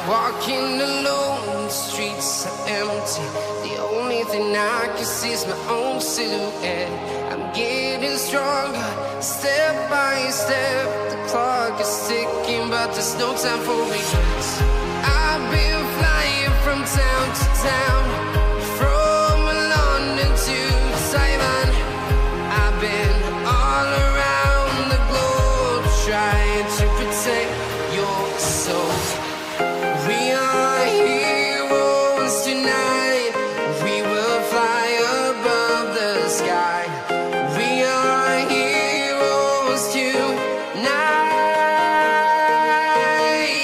Walking alone, the streets are empty. The only thing I can see is my own silhouette. I'm getting stronger, step by step. The clock is ticking, but there's no time for regrets. I've been flying from town to town, from London to Taiwan. I've been all around the globe, trying to protect your soul. We are heroes tonight. We will fly above the sky. We are heroes tonight.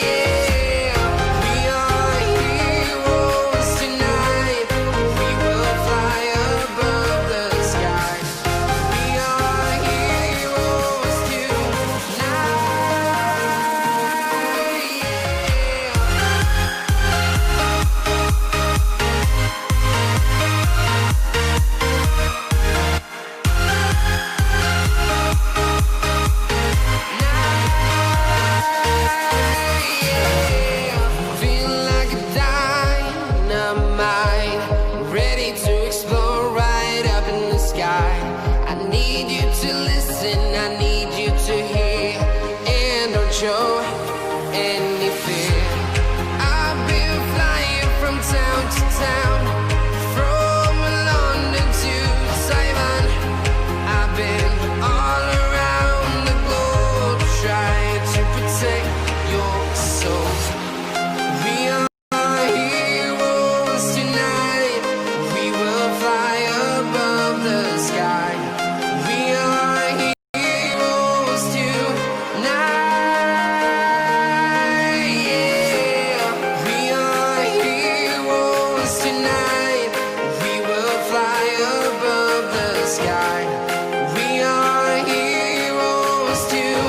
Yeah. We are heroes tonight. We will fly above the sky. We are heroes tonight. Feel like a dynamite, ready to explode right up in the sky. I need you to listen, I need you to hear, and don't show any fear. I've been flying from town to town, from London to Taiwan. I've been all around the globe, trying to protect your soul. We are heroes tonight. We will fly above the sky. We are heroes tonight. Yeah. We are heroes tonight. We will fly above the sky. We are heroes tonight.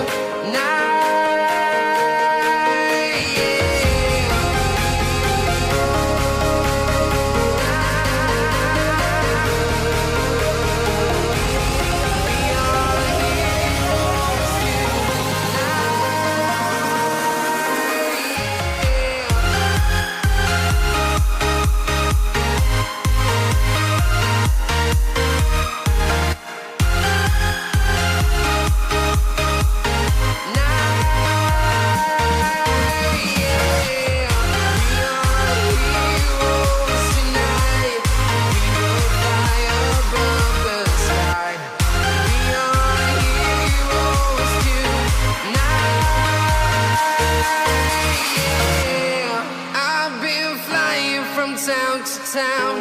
I've been flying from town to town,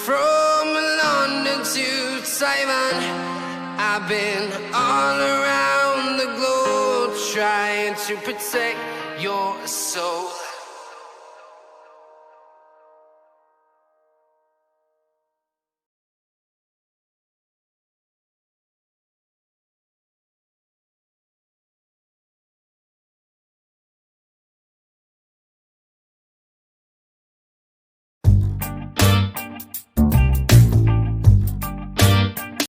from London to Taiwan. I've been all around the globe, trying to protect your soul.